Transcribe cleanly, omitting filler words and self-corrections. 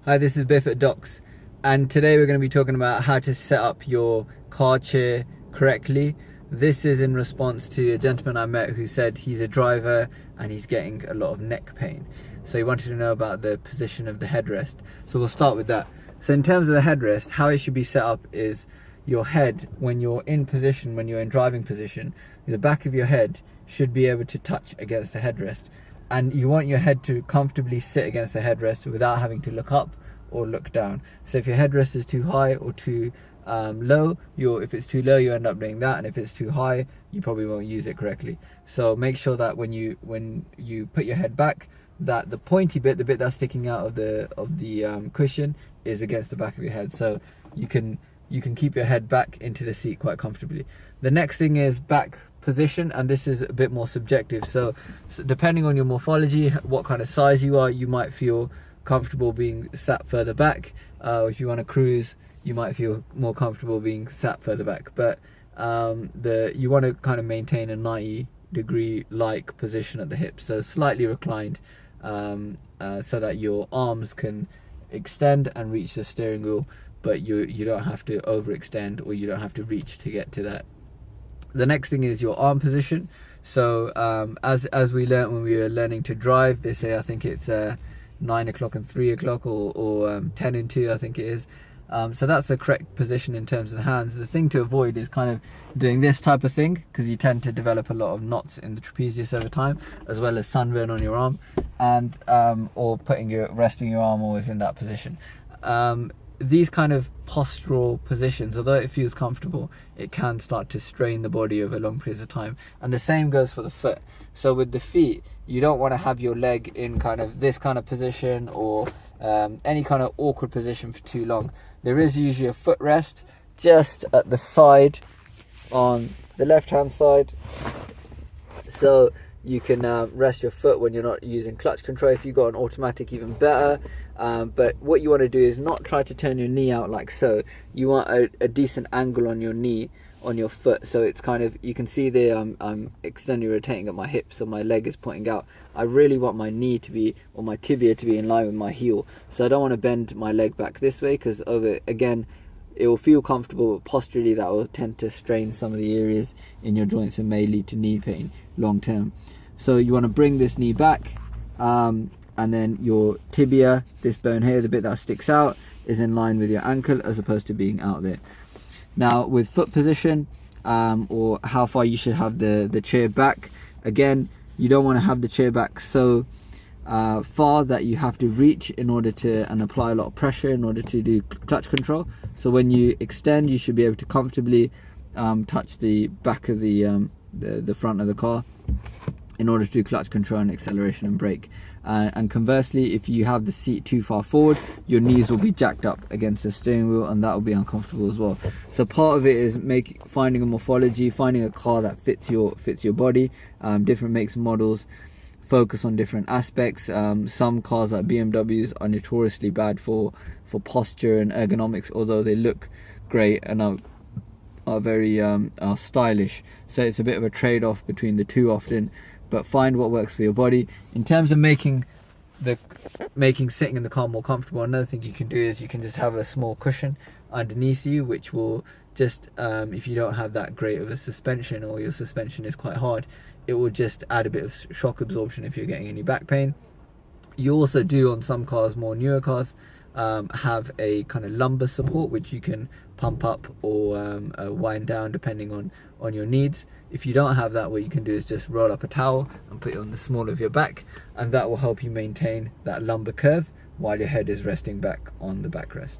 Hi, this is Biff at Docs, and today we're going to be talking about how to set up your car chair correctly. This is in response to a gentleman I met who said he's a driver and he's getting a lot of neck pain. So he wanted to know about the position of the headrest. So we'll start with that. So in terms of the headrest, how it should be set up is your head, when you're in position, when you're in driving position, the back of your head should be able to touch against the headrest. And you want your head to comfortably sit against the headrest without having to look up or look down. So if your headrest is too high or too low, if it's too low, you end up doing that, and if it's too high, you probably won't use it correctly. So make sure that when you put your head back, that the pointy bit, the bit that's sticking out of the cushion, is against the back of your head, so you can keep your head back into the seat quite comfortably. The next thing is back position, and this is a bit more subjective. So depending on your morphology, what kind of size you are, you might feel comfortable being sat further back. If you want to cruise, you might feel more comfortable being sat further back. But you want to kind of maintain a 90-degree like position at the hips, so slightly reclined, so that your arms can extend and reach the steering wheel, but you don't have to overextend, or you don't have to reach to get to that. The next thing is your arm position. So as we learned when we were learning to drive, they say, I think it's 9 o'clock and 3 o'clock, or 10 and 2, I think it is. So that's the correct position in terms of the hands. The thing to avoid is kind of doing this type of thing, because you tend to develop a lot of knots in the trapezius over time, as well as sunburn on your arm, and or resting your arm always in that position. These kind of postural positions, although it feels comfortable, it can start to strain the body over long periods of time. And the same goes for the foot. So with the feet, you don't want to have your leg in kind of this kind of position, or any kind of awkward position for too long. There is usually a footrest just at the side, on the left hand side, so you can rest your foot when you're not using clutch control. If you've got an automatic, even better. But what you want to do is not try to turn your knee out like so. You want a decent angle on your knee, on your foot, so it's kind of, you can see there I'm externally rotating at my hip, so my leg is pointing out. I really want my knee to be, or my tibia to be, in line with my heel. So I don't want to bend my leg back this way, because again, it will feel comfortable, but posturally that will tend to strain some of the areas in your joints and may lead to knee pain long term. So you want to bring this knee back, and then your tibia, this bone here, the bit that sticks out, is in line with your ankle, as opposed to being out there. Now with foot position, or how far you should have the chair back, again, you don't want to have the chair back so far that you have to reach in order to, and apply a lot of pressure in order to do clutch control. So when you extend, you should be able to comfortably touch the back of the front of the car in order to do clutch control and acceleration and brake. And conversely, if you have the seat too far forward, your knees will be jacked up against the steering wheel, and that will be uncomfortable as well. So part of it is finding a morphology, finding a car that fits your body. Different makes and models focus on different aspects. Some cars like BMWs are notoriously bad for posture and ergonomics, although they look great and are very stylish. So it's a bit of a trade-off between the two often, but find what works for your body. In terms of making sitting in the car more comfortable, another thing you can do is you can just have a small cushion underneath you, which will just, if you don't have that great of a suspension, or your suspension is quite hard, it will just add a bit of shock absorption if you're getting any back pain. You also do, on some cars, more newer cars, have a kind of lumbar support, which you can pump up or wind down depending on your needs. If you don't have that, what you can do is just roll up a towel and put it on the small of your back, and that will help you maintain that lumbar curve while your head is resting back on the backrest.